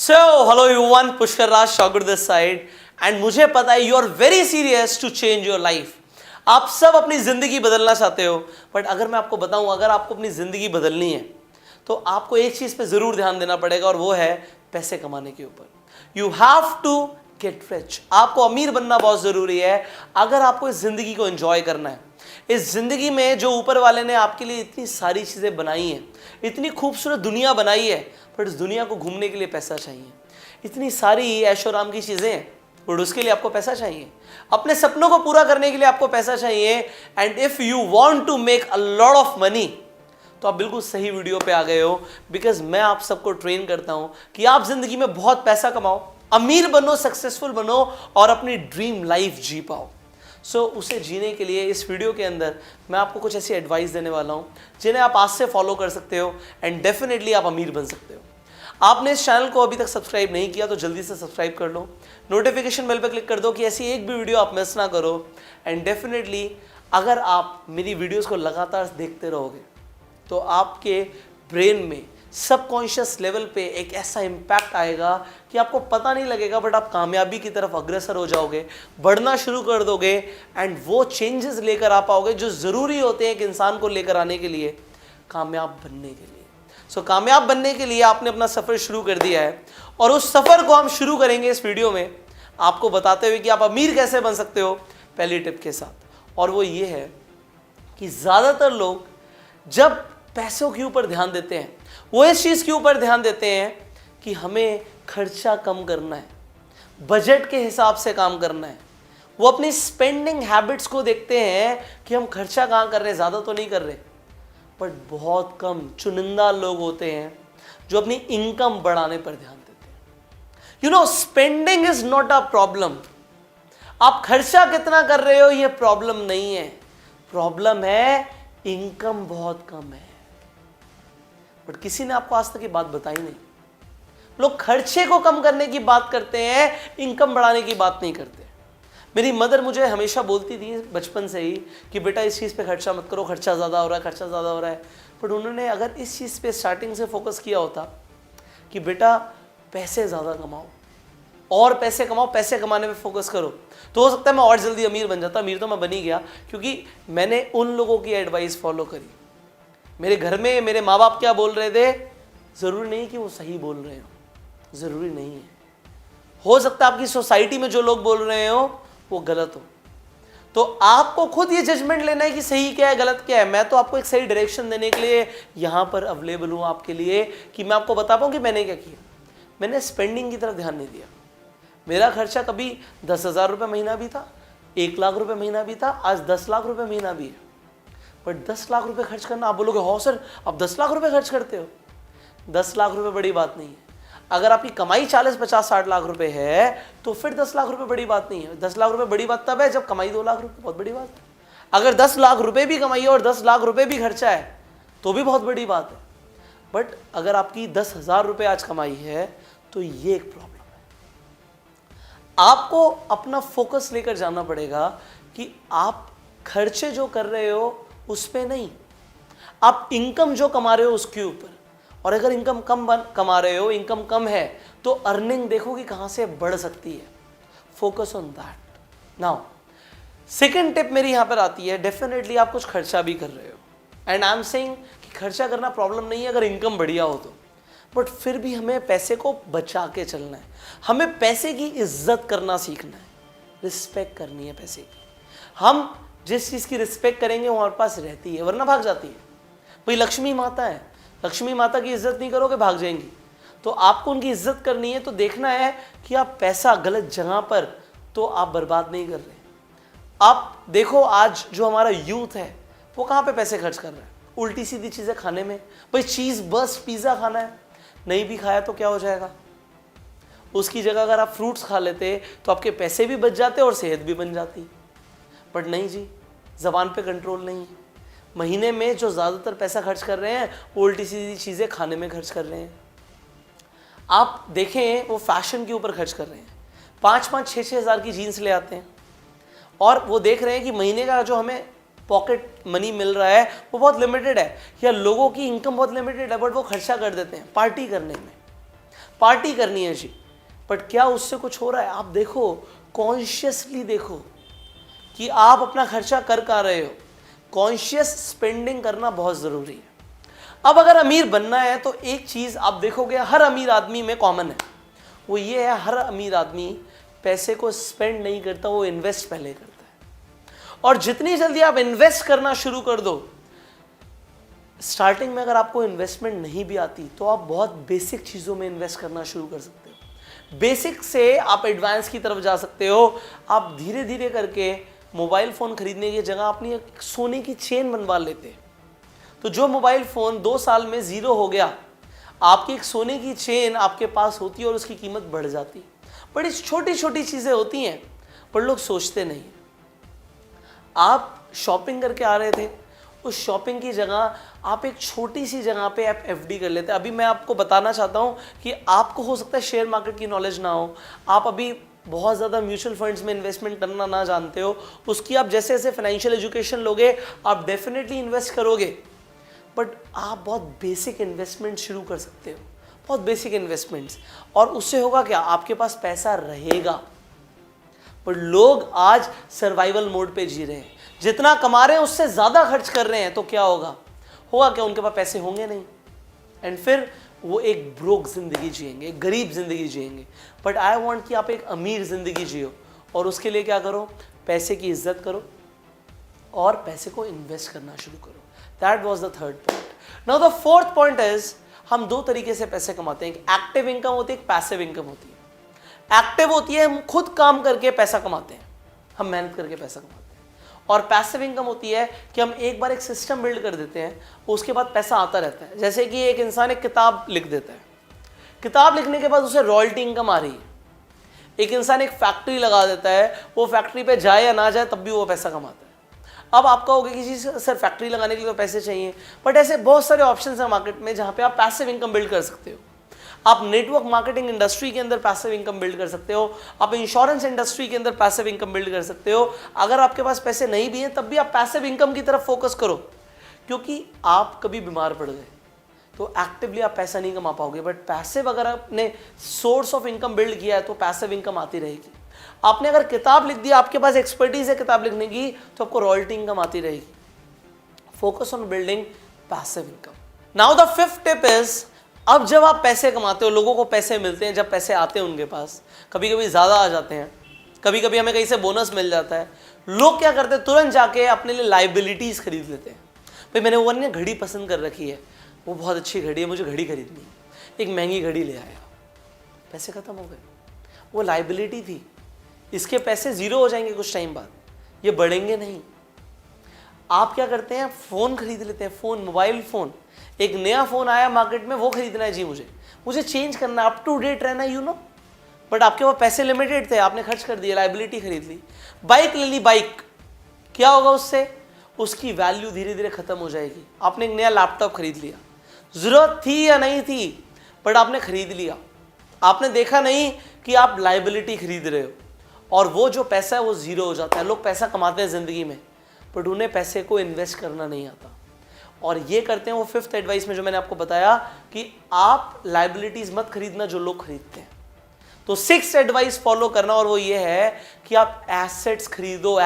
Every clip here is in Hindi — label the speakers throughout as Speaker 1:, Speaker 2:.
Speaker 1: So hello everyone, Pushkar Raj Shogar this side and मुझे पता है you are very serious to change your life. आप सब अपनी जिंदगी बदलना चाहते हो, बट अगर मैं आपको बताऊं, अगर आपको अपनी जिंदगी बदलनी है तो आपको एक चीज पे जरूर ध्यान देना पड़ेगा और वो है पैसे कमाने के ऊपर। You have to get rich. आपको अमीर बनना बहुत जरूरी है अगर आपको इस जिंदगी को एंजॉय करना है। इस जिंदगी में जो ऊपर वाले ने आपके लिए इतनी सारी चीजें बनाई हैं, इतनी खूबसूरत दुनिया बनाई है, पर इस दुनिया को घूमने के लिए पैसा चाहिए। इतनी सारी ऐशो आराम की चीजें हैं, और उसके लिए आपको पैसा चाहिए। अपने सपनों को पूरा करने के लिए आपको पैसा चाहिए। And if you want to make a lot of money, तो आप बिल्कुल सही वीडियो पे आ गए हो, बिकॉज मैं आप सबको ट्रेन करता हूं कि आप जिंदगी में बहुत पैसा कमाओ, अमीर बनो, सक्सेसफुल बनो और अपनी ड्रीम लाइफ जी पाओ। सो उसे जीने के लिए इस वीडियो के अंदर मैं आपको कुछ ऐसी एडवाइस देने वाला हूं जिन्हें आप आज से फॉलो कर सकते हो एंड डेफिनेटली आप अमीर बन सकते हो। आपने इस चैनल को अभी तक सब्सक्राइब नहीं किया तो जल्दी से सब्सक्राइब कर लो, नोटिफिकेशन बेल पर क्लिक कर दो कि ऐसी एक भी वीडियो आप मिस ना करो। एंड डेफिनेटली अगर आप मेरी वीडियोस को लगातार देखते रहोगे तो आपके ब्रेन में सबकॉन्शियस लेवल पे एक ऐसा इम्पैक्ट आएगा कि आपको पता नहीं लगेगा, बट आप कामयाबी की तरफ अग्रसर हो जाओगे, बढ़ना शुरू कर दोगे एंड वो चेंजेस लेकर आ पाओगे जो ज़रूरी होते हैं एक इंसान को लेकर आने के लिए, कामयाब बनने के लिए। सो कामयाब बनने के लिए आपने अपना सफ़र शुरू कर दिया है और उस सफ़र को हम शुरू करेंगे इस वीडियो में आपको बताते हुए कि आप अमीर कैसे बन सकते हो पहली टिप के साथ। और वो ये है कि ज़्यादातर लोग जब पैसों के ऊपर ध्यान देते हैं, वो इस चीज़ के ऊपर ध्यान देते हैं कि हमें खर्चा कम करना है, बजट के हिसाब से काम करना है। वो अपनी स्पेंडिंग हैबिट्स को देखते हैं कि हम खर्चा कहाँ कर रहे हैं, ज़्यादा तो नहीं कर रहे। बट बहुत कम चुनिंदा लोग होते हैं जो अपनी इनकम बढ़ाने पर ध्यान देते हैं। You know, spending is not a problem. आप खर्चा कितना कर रहे हो ये प्रॉब्लम नहीं है, प्रॉब्लम है इनकम बहुत कम है। बट किसी ने आपको आज तक ये बात बताई नहीं। लोग खर्चे को कम करने की बात करते हैं, इनकम बढ़ाने की बात नहीं करते। मेरी मदर मुझे हमेशा बोलती थी बचपन से ही कि बेटा इस चीज़ पे खर्चा मत करो, खर्चा ज़्यादा हो रहा है, खर्चा ज़्यादा हो रहा है। बट उन्होंने अगर इस चीज़ पे स्टार्टिंग से फोकस किया होता कि बेटा पैसे ज़्यादा कमाओ और पैसे कमाओ, पैसे कमाने पे फोकस करो, तो हो सकता है मैं और जल्दी अमीर बन जाता। अमीर तो मैं बन ही गया क्योंकि मैंने उन लोगों की एडवाइस फॉलो करी। मेरे घर में मेरे माँ बाप क्या बोल रहे थे, ज़रूरी नहीं कि वो सही बोल रहे हो, ज़रूरी नहीं है। हो सकता है आपकी सोसाइटी में जो लोग बोल रहे हो वो गलत हो, तो आपको खुद ये जजमेंट लेना है कि सही क्या है, गलत क्या है। मैं तो आपको एक सही डायरेक्शन देने के लिए यहाँ पर अवेलेबल हूँ आपके लिए कि मैं आपको बता पाऊँ कि मैंने क्या किया। मैंने स्पेंडिंग की तरफ ध्यान नहीं दिया। मेरा खर्चा कभी 10,000 रुपये महीना भी था, 1 लाख रुपये महीना भी था, आज 10 लाख रुपये महीना भी है। बट 10 लाख रुपए खर्च करना, आप बोलोगे हो सर आप 10 लाख रुपए खर्च करते हो। 10 लाख रुपए बड़ी बात नहीं है। अगर आपकी कमाई 40, 50, 60 लाख रुपए है तो फिर 10 लाख रुपए बड़ी बात नहीं है। 10 लाख रुपए बड़ी बात तब है जब कमाई 2 लाख रुपए, बहुत बड़ी बात है। अगर 10 लाख रुपए भी कमाई है और 10 लाख रुपए भी खर्चा है तो भी बहुत बड़ी बात है। बट अगर आपकी 10,000 रुपए आज कमाई है तो ये एक प्रॉब्लम है। आपको अपना फोकस लेकर जाना पड़ेगा कि आप खर्चे जो कर रहे हो उस पे नहीं, आप इनकम जो कमा रहे हो उसके ऊपर। और अगर इनकम कमा रहे हो, इनकम कम है, तो अर्निंग देखो कि कहां से बढ़ सकती है। Focus on that. Now second tip मेरी यहां पर आती है, डेफिनेटली आप कुछ खर्चा भी कर रहे हो एंड आई एम सेइंग कि खर्चा करना प्रॉब्लम नहीं है अगर इनकम बढ़िया हो तो, बट फिर भी हमें पैसे को बचा के चलना है। हमें पैसे की इज्जत करना सीखना है, रिस्पेक्ट करनी है पैसे की। हम जिस चीज़ की रिस्पेक्ट करेंगे वो हमारे पास रहती है, वरना भाग जाती है। भाई लक्ष्मी माता है, लक्ष्मी माता की इज्जत नहीं करोगे भाग जाएंगी। तो आपको उनकी इज्जत करनी है, तो देखना है कि आप पैसा गलत जगह पर तो आप बर्बाद नहीं कर रहे। आप देखो आज जो हमारा यूथ है वो कहाँ पे पैसे खर्च कर रहा है, उल्टी सीधी चीज़ें खाने में। भाई चीज़ बस पिज़्ज़ा खाना है, नहीं भी खाया तो क्या हो जाएगा। उसकी जगह अगर आप फ्रूट्स खा लेते तो आपके पैसे भी बच जाते और सेहत भी बन जाती। बट नहीं जी, ज़बान पे कंट्रोल नहीं है। महीने में जो ज़्यादातर पैसा खर्च कर रहे हैं वो उल्टी सीधी चीज़ें खाने में खर्च कर रहे हैं। आप देखें वो फैशन के ऊपर खर्च कर रहे हैं, 5-5, 6-6 हज़ार की जीन्स ले आते हैं और वो देख रहे हैं कि महीने का जो हमें पॉकेट मनी मिल रहा है वो बहुत लिमिटेड है, या लोगों की इनकम बहुत लिमिटेड है, बट वो खर्चा कर देते हैं पार्टी करने में। पार्टी करनी है जी, बट क्या उससे कुछ हो रहा है? आप देखो, कॉन्शियसली देखो कि आप अपना खर्चा कर कहाँ रहे हो। कॉन्शियस स्पेंडिंग करना बहुत ज़रूरी है। अब अगर अमीर बनना है तो एक चीज़ आप देखोगे हर अमीर आदमी में कॉमन है, वो ये है, हर अमीर आदमी पैसे को स्पेंड नहीं करता, वो इन्वेस्ट पहले करता है। और जितनी जल्दी आप इन्वेस्ट करना शुरू कर दो, स्टार्टिंग में अगर आपको इन्वेस्टमेंट नहीं भी आती तो आप बहुत बेसिक चीज़ों में इन्वेस्ट करना शुरू कर सकते हो। बेसिक से आप एडवांस की तरफ जा सकते हो। आप धीरे धीरे करके मोबाइल फ़ोन खरीदने की जगह अपनी एक सोने की चेन बनवा लेते, तो जो मोबाइल फ़ोन 2 साल में ज़ीरो हो गया, आपकी एक सोने की चेन आपके पास होती है और उसकी कीमत बढ़ जाती। बड़ी छोटी छोटी चीज़ें होती हैं पर लोग सोचते नहीं। आप शॉपिंग करके आ रहे थे, उस शॉपिंग की जगह आप एक छोटी सी जगह पे आप एफडी कर लेते हैं। अभी मैं आपको बताना चाहता हूँ कि आपको हो सकता है शेयर मार्केट की नॉलेज ना हो, आप अभी बहुत ज़्यादा म्यूचुअल फंड्स में इन्वेस्टमेंट करना ना जानते हो, उसकी आप जैसे जैसे फाइनेंशियल एजुकेशन लोगे आप डेफिनेटली इन्वेस्ट करोगे, बट आप बहुत बेसिक इन्वेस्टमेंट शुरू कर सकते हो, बहुत बेसिक इन्वेस्टमेंट्स, और उससे होगा क्या, आपके पास पैसा रहेगा। पर लोग आज सर्वाइवल मोड पे जी रहे हैं, जितना कमा रहे हैं उससे ज़्यादा खर्च कर रहे हैं, तो क्या होगा क्या, उनके पास पैसे होंगे नहीं, एंड फिर वो एक ब्रोक ज़िंदगी जिएंगे, एक गरीब ज़िंदगी जिएंगे। बट आई वांट कि आप एक अमीर ज़िंदगी जियो, और उसके लिए क्या करो, पैसे की इज्जत करो और पैसे को इन्वेस्ट करना शुरू करो। That was the third point. Now the fourth point is, हम दो तरीके से पैसे कमाते हैं, एक एक्टिव इनकम होती है, एक पैसिव इनकम होती है। एक्टिव होती है हम खुद काम करके पैसा कमाते हैं, हम मेहनत करके पैसा कमाते हैं, और पैसिव इनकम होती है कि हम एक बार एक सिस्टम बिल्ड कर देते हैं, उसके बाद पैसा आता रहता है। जैसे कि एक इंसान एक किताब लिख देता है, किताब लिखने के बाद उसे रॉयल्टी इनकम आ रही है। एक इंसान एक फैक्ट्री लगा देता है, वो फैक्ट्री पे जाए या ना जाए तब भी वो पैसा कमाता है। अब आप कहोगे कि जी सर फैक्ट्री लगाने के लिए तो पैसे चाहिए, बट ऐसे बहुत सारे ऑप्शंस हैं मार्केट में जहाँ पे आप पैसिव इनकम बिल्ड कर सकते हो। आप नेटवर्क मार्केटिंग इंडस्ट्री के अंदर पैसिव इनकम बिल्ड कर सकते हो, आप इंश्योरेंस इंडस्ट्री के अंदर पैसिव इनकम बिल्ड कर सकते हो। अगर आपके पास पैसे नहीं भी हैं तब भी आप पैसिव इनकम की तरफ फोकस करो, क्योंकि आप कभी बीमार पड़ गए तो एक्टिवली आप पैसा नहीं कमा पाओगे, बट पैसिव अगर आपने सोर्स ऑफ इनकम बिल्ड किया है तो पैसिव इनकम आती रहेगी। आपने अगर किताब लिख दी, आपके पास एक्सपर्टीज है किताब लिखने की, तो आपको रॉयल्टी इनकम आती रहेगी। Focus on building passive income. Now the fifth tip is, अब जब आप पैसे कमाते हो, लोगों को पैसे मिलते हैं, जब पैसे आते हैं उनके पास, कभी कभी ज़्यादा आ जाते हैं, कभी कभी हमें कहीं से बोनस मिल जाता है, लोग क्या करते हैं, तुरंत जाके अपने लिए लाइबिलिटीज़ खरीद लेते हैं। भाई मैंने वो नहीं घड़ी पसंद कर रखी है, वो बहुत अच्छी घड़ी है, मुझे घड़ी खरीदनी है, एक महंगी घड़ी ले आया, पैसे खत्म हो गए, वो लाइबिलिटी थी, इसके पैसे ज़ीरो हो जाएंगे कुछ टाइम बाद, ये बढ़ेंगे नहीं। आप क्या करते हैं, फ़ोन खरीद लेते हैं, फ़ोन, मोबाइल फ़ोन, एक नया फ़ोन आया मार्केट में, वो खरीदना है जी, मुझे चेंज करना, अप टू डेट रहना, यू नो, बट आपके पास पैसे लिमिटेड थे, आपने खर्च कर दिया, लाइबिलिटी खरीद ली। बाइक ले ली, बाइक, क्या होगा उससे, उसकी वैल्यू धीरे धीरे खत्म हो जाएगी। आपने एक नया लैपटॉप खरीद लिया, ज़रूरत थी या नहीं थी, बट आपने खरीद लिया, आपने देखा नहीं कि आप लाइबिलिटी खरीद रहे हो, और वो जो पैसा है वो ज़ीरो हो जाता है। लोग पैसा कमाते हैं ज़िंदगी में, बट उन्हें पैसे को इन्वेस्ट करना नहीं आता, और ये करते हैं वो फिफ्थ एडवाइस में जो मैंने आपको बताया कि आप लाइबिलिटीज़ मत खरीदना जो लोग खरीदते हैं। तो सिक्स्थ एडवाइस फॉलो करना, और वो ये है कि आप एसेट्स खरीदो,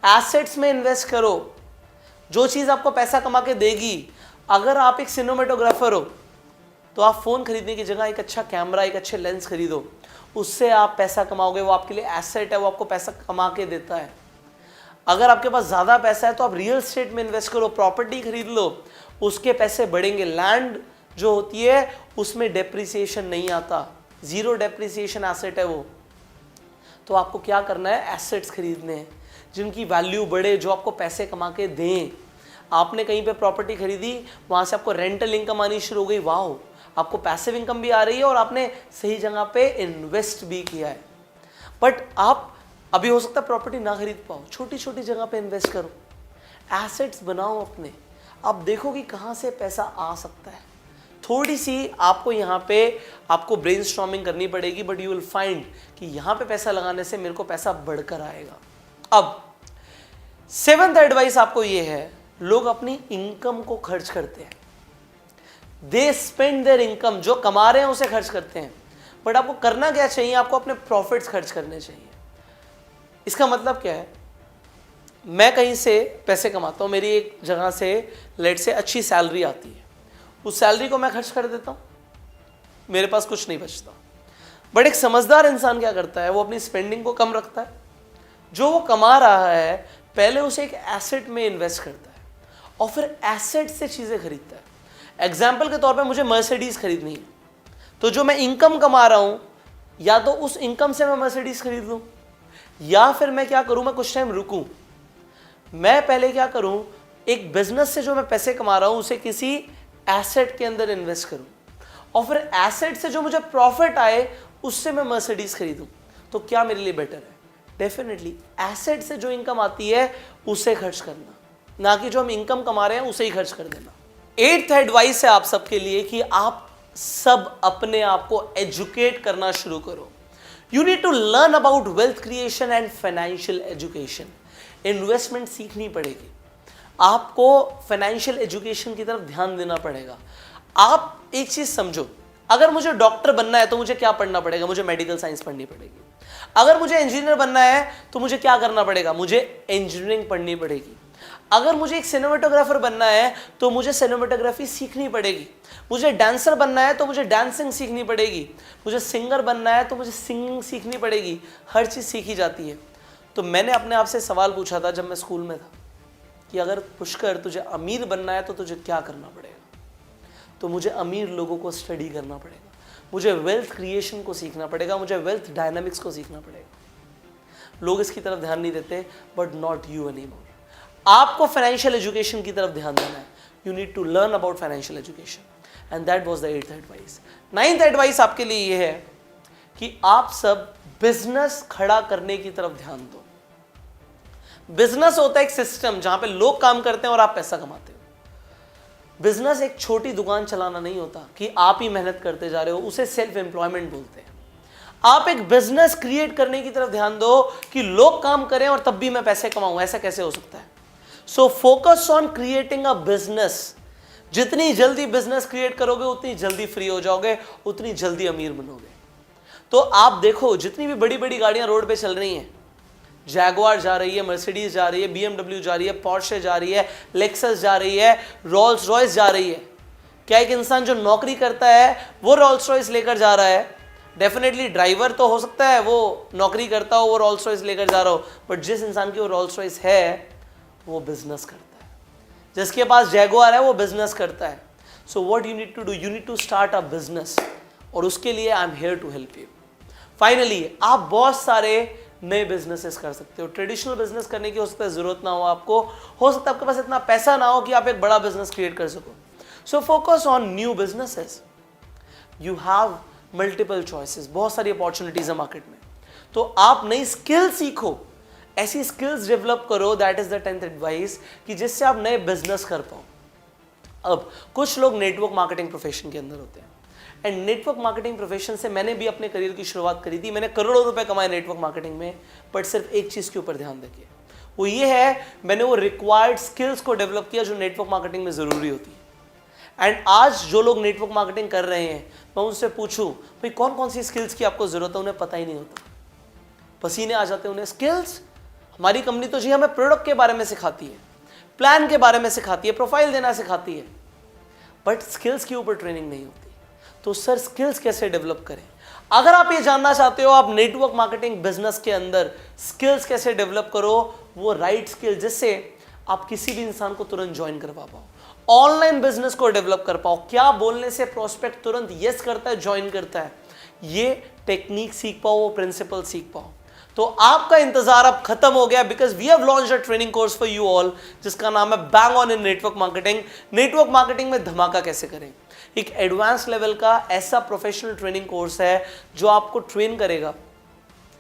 Speaker 1: एसेट्स में इन्वेस्ट करो, जो चीज़ आपको पैसा कमा के देगी। अगर आप एक सिनेमेटोग्राफर हो तो आप फ़ोन खरीदने की जगह एक अच्छा कैमरा, एक अच्छे लेंस खरीदो, उससे आप पैसा कमाओगे, वो आपके लिए एसेट है, वो आपको पैसा कमा के देता है। अगर आपके पास ज़्यादा पैसा है तो आप रियल एस्टेट में इन्वेस्ट करो, प्रॉपर्टी खरीद लो, उसके पैसे बढ़ेंगे। लैंड जो होती है उसमें डेप्रिसिएशन नहीं आता, ज़ीरो डेप्रिसिएशन एसेट है वो। तो आपको क्या करना है, एसेट्स खरीदने हैं जिनकी वैल्यू बढ़े, जो आपको पैसे कमा के दें। आपने कहीं पे प्रॉपर्टी खरीदी, वहाँ से आपको रेंटल इनकम आनी शुरू हो गई, वाह, आपको पैसिव इनकम भी आ रही है और आपने सही जगह पे इन्वेस्ट भी किया है। बट आप अभी हो सकता है प्रॉपर्टी ना खरीद पाओ, छोटी छोटी जगह पे इन्वेस्ट करो, एसेट्स बनाओ अपने, आप देखो कि कहाँ से पैसा आ सकता है। थोड़ी सी आपको यहाँ पे आपको ब्रेनस्टॉर्मिंग करनी पड़ेगी, बट यू विल फाइंड कि यहाँ पे पैसा लगाने से मेरे को पैसा बढ़कर आएगा। अब सेवंथ एडवाइस आपको ये है, लोग अपनी इनकम को खर्च करते हैं। दे स्पेंड देयर इनकम, जो कमा रहे हैं उसे खर्च करते हैं। बट आपको करना क्या चाहिए, आपको अपने प्रॉफिट्स खर्च करने चाहिए। इसका मतलब क्या है, मैं कहीं से पैसे कमाता हूं, मेरी एक जगह से लेट से अच्छी सैलरी आती है, उस सैलरी को मैं खर्च कर देता हूं, मेरे पास कुछ नहीं बचता। बट एक समझदार इंसान क्या करता है, वो अपनी स्पेंडिंग को कम रखता है, जो वो कमा रहा है पहले उसे एक एसेट में इन्वेस्ट करता है और फिर एसेट से चीजें खरीदता है। एग्जाम्पल के तौर पे मुझे मर्सिडीज खरीदनी है, तो जो मैं इनकम कमा रहा हूं, या तो उस इनकम से मैं मर्सिडीज खरीद लूं, या फिर मैं क्या करूं, मैं कुछ टाइम रुकूं, मैं पहले क्या करूं, एक बिजनेस से जो मैं पैसे कमा रहा हूं उसे किसी एसेट के अंदर इन्वेस्ट करूं, और फिर एसेट से जो मुझे प्रॉफिट आए उससे मैं मर्सिडीज खरीदूं। तो क्या मेरे लिए बेटर है? डेफिनेटली एसेट से जो इनकम आती है उसे खर्च करना, ना कि जो हम इनकम कमा रहे हैं उसे ही खर्च कर देना। 8th एडवाइस है आप सबके लिए कि आप सब अपने आप को एजुकेट करना शुरू करो। You need to learn about wealth creation and financial education. Investment सीखनी पड़ेगी, आपको फाइनेंशियल एजुकेशन की तरफ ध्यान देना पड़ेगा। आप एक चीज समझो, अगर मुझे डॉक्टर बनना है तो मुझे क्या पढ़ना पड़ेगा? मुझे मेडिकल साइंस पढ़नी पड़ेगी। अगर मुझे इंजीनियर बनना है तो मुझे क्या करना पड़ेगा? मुझे इंजीनियरिंग पढ़नी पड़ेगी। अगर मुझे एक सिनेमेटोग्राफर बनना है तो मुझे सिनेमेटोग्राफी सीखनी पड़ेगी। मुझे डांसर बनना है तो मुझे डांसिंग सीखनी पड़ेगी। मुझे सिंगर बनना है तो मुझे सिंगिंग सीखनी पड़ेगी। हर चीज़ सीखी जाती है। तो मैंने अपने आप से सवाल पूछा था जब मैं स्कूल में था कि अगर पुष्कर तुझे अमीर बनना है तो तुझे क्या करना पड़ेगा? तो मुझे अमीर लोगों को स्टडी करना पड़ेगा, मुझे वेल्थ क्रिएशन को सीखना पड़ेगा, मुझे वेल्थ डायनामिक्स को सीखना पड़ेगा। लोग इसकी तरफ ध्यान नहीं देते, but not you any more. आपको फाइनेंशियल एजुकेशन की तरफ ध्यान देना है। You need to learn about financial education and that was the 8th advice. 9th advice आपके लिए ये है कि आप सब बिजनेस खड़ा करने की तरफ ध्यान दो। बिजनेस होता है एक सिस्टम जहां पे लोग काम करते हैं और आप पैसा कमाते हो। बिजनेस एक छोटी दुकान चलाना नहीं होता कि आप ही मेहनत करते जा रहे हो, उसे सेल्फ एम्प्लॉयमेंट बोलते हैं। आप एक बिजनेस क्रिएट करने की तरफ ध्यान दो कि लोग काम करें और तब भी मैं पैसे कमाऊं। ऐसा कैसे हो सकता है? So focus on creating a business. जितनी जल्दी बिजनेस क्रिएट करोगे उतनी जल्दी फ्री हो जाओगे, उतनी जल्दी अमीर बनोगे। तो आप देखो, जितनी भी बड़ी बड़ी गाड़ियां रोड पे चल रही हैं, जैगुआर जा रही है, मर्सिडीज जा रही है, BMW जा रही है, पोर्शे जा रही है, लेक्सस जा रही है, रोल्स रॉयस जा रही है। क्या एक इंसान जो नौकरी करता है वो रोल्स रॉयस लेकर जा रहा है? डेफिनेटली ड्राइवर तो हो सकता है वो नौकरी करता हो, वो रोल्स रॉयस लेकर जा रहा हो, बट जिस इंसान की वो रोल्स रॉयस है वो बिजनेस करता है। जिसके पास जैगुआर है वो बिजनेस करता है। So what you need to do, you need to start a business, और उसके लिए I am here to help you. Finally आप बहुत सारे नए बिजनेसेस कर सकते हो। ट्रेडिशनल बिजनेस करने की हो सकता है जरूरत ना हो आपको, हो सकता है आपके पास इतना पैसा ना हो कि आप एक बड़ा बिजनेस क्रिएट कर सको। So focus on new businesses. You have multiple choices, बहुत सारी अपॉर्चुनिटीज है मार्केट में। तो आप नई स्किल सीखो, ऐसी स्किल्स डेवलप करो। That is the 10th advice कि जिससे आप नए बिजनेस कर पाओ। अब कुछ लोग नेटवर्क मार्केटिंग प्रोफेशन के अंदर होते हैं, एंड नेटवर्क मार्केटिंग प्रोफेशन से मैंने भी अपने करियर की शुरुआत करी थी। मैंने करोड़ों रुपए कमाए नेटवर्क मार्केटिंग में, बट सिर्फ एक चीज के ऊपर ध्यान देके, वो ये है मैंने वो रिक्वायर्ड स्किल्स को डेवलप किया जो नेटवर्क मार्केटिंग में जरूरी होती है। एंड आज जो लोग नेटवर्क मार्केटिंग कर रहे हैं, मैं उनसे पूछूं भाई कौन कौन सी स्किल्स की आपको जरूरत है, उन्हें पता ही नहीं होता। पसीने आ जाते हैं उन्हें। स्किल्स, हमारी कंपनी तो जी हमें प्रोडक्ट के बारे में सिखाती है, प्लान के बारे में सिखाती है, प्रोफाइल देना सिखाती है, बट स्किल्स के ऊपर ट्रेनिंग नहीं होती। तो सर स्किल्स कैसे डेवलप करें? अगर आप ये जानना चाहते हो आप नेटवर्क मार्केटिंग बिजनेस के अंदर स्किल्स कैसे डेवलप करो, वो राइट स्किल जिससे आप किसी भी इंसान को तुरंत ज्वाइन करवा पाओ, ऑनलाइन बिजनेस को डेवलप कर पाओ, क्या बोलने से प्रोस्पेक्ट तुरंत यस करता है, ज्वाइन करता है, ये टेक्निक सीख पाओ, वो प्रिंसिपल सीख पाओ। तो आपका इंतजार अब खत्म हो गया, because we have launched a training course for you all जिसका नाम है bang on in network marketing. Network marketing में धमाका कैसे करें, एक एडवांस लेवल का ऐसा प्रोफेशनल ट्रेनिंग कोर्स है जो आपको ट्रेन करेगा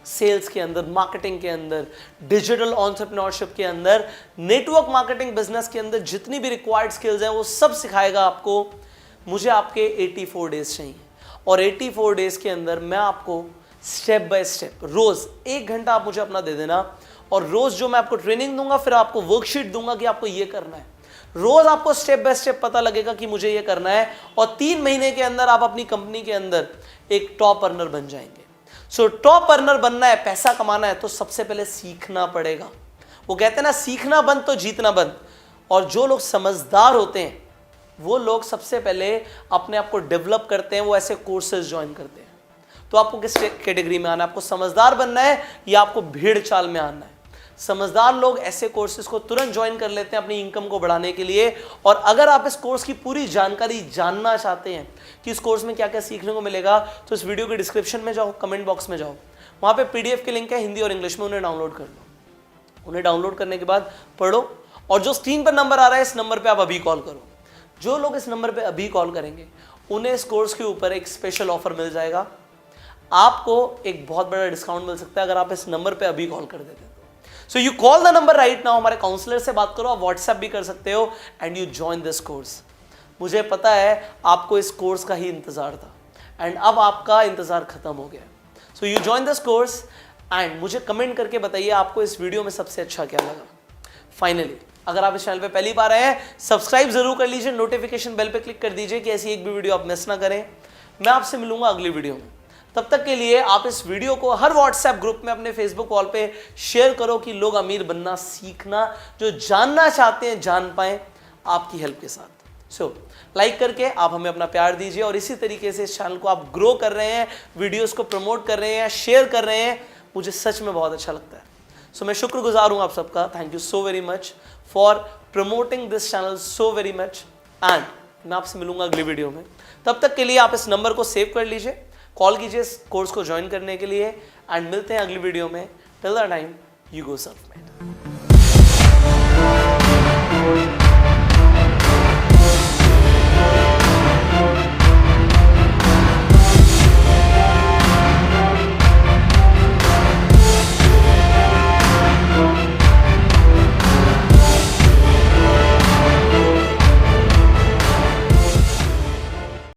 Speaker 1: सेल्स के अंदर, मार्केटिंग के अंदर, डिजिटल एंटरप्रेन्योरशिप के अंदर, नेटवर्क मार्केटिंग बिजनेस के अंदर जितनी भी रिक्वायर्ड स्किल्स हैं वो सब सिखाएगा आपको। मुझे आपके 84 डेज चाहिए, और 84 डेज के अंदर मैं आपको स्टेप बाय स्टेप रोज 1 घंटा आप मुझे अपना दे देना, और रोज जो मैं आपको ट्रेनिंग दूंगा फिर आपको वर्कशीट दूंगा कि आपको ये करना है। रोज आपको स्टेप बाय स्टेप पता लगेगा कि मुझे ये करना है, और 3 महीने के अंदर आप अपनी कंपनी के अंदर एक टॉप अर्नर बन जाएंगे। सो टॉप अर्नर बनना है, पैसा कमाना है, तो सबसे पहले सीखना पड़ेगा। वो कहते हैं ना, सीखना बंद तो जीतना बंद। और जो लोग समझदार होते हैं वो लोग सबसे पहले अपने आप को डेवलप करते हैं, वो ऐसे कोर्सेज ज्वाइन करते हैं। तो आपको किस कैटेगरी में आना है? आपको समझदार बनना है या आपको भीड़ चाल में आना है? समझदार लोग ऐसे कोर्सेज को तुरंत ज्वाइन कर लेते हैं अपनी इनकम को बढ़ाने के लिए। और अगर आप इस कोर्स की पूरी जानकारी जानना चाहते हैं कि इस कोर्स में क्या क्या सीखने को मिलेगा, तो इस वीडियो के डिस्क्रिप्शन में जाओ, कमेंट बॉक्स में जाओ, वहाँ पे PDF के लिंक है हिंदी और इंग्लिश में, उन्हें डाउनलोड कर लो। उन्हें डाउनलोड करने के बाद पढ़ो, और जो स्क्रीन पर नंबर आ रहा है इस नंबर पर आप अभी कॉल करो। जो लोग इस नंबर पर अभी कॉल करेंगे उन्हें इस कोर्स के ऊपर एक स्पेशल ऑफर मिल जाएगा। आपको एक बहुत बड़ा डिस्काउंट मिल सकता है अगर आप इस नंबर पे अभी कॉल कर देते हैं। So you call the number right now, हमारे काउंसलर से बात करो, आप व्हाट्सएप भी कर सकते हो, and you join this course. मुझे पता है आपको इस कोर्स का ही इंतजार था, एंड अब आपका इंतजार खत्म हो गया। So you join this course, and मुझे कमेंट करके बताइए आपको इस वीडियो में सबसे अच्छा क्या लगा। फाइनली, अगर आप इस चैनल पे पहली बार आए हैं, सब्सक्राइब जरूर कर लीजिए, नोटिफिकेशन बेल पे क्लिक कर दीजिए कि ऐसी एक भी वीडियो आप मिस ना करें। मैं आपसे मिलूंगा अगली वीडियो में। तब तक के लिए आप इस वीडियो को हर व्हाट्सएप ग्रुप में, अपने फेसबुक वॉल पे शेयर करो कि लोग अमीर बनना सीखना, जो जानना चाहते हैं, जान पाए आपकी हेल्प के साथ। सो लाइक करके आप हमें अपना प्यार दीजिए, और इसी तरीके से इस चैनल को आप ग्रो कर रहे हैं, वीडियोस को प्रमोट कर रहे हैं, शेयर कर रहे हैं, मुझे सच में बहुत अच्छा लगता है। सो मैं शुक्रगुजार हूं आप सबका। Thank you so very much for promoting this channel so very much, and मैं आपसे मिलूंगा अगली वीडियो में। तब तक के लिए आप इस नंबर को सेव कर लीजिए, कॉल कीजिए इस कोर्स को ज्वाइन करने के लिए, एंड मिलते हैं अगली वीडियो में। Till the time, you go Surf man.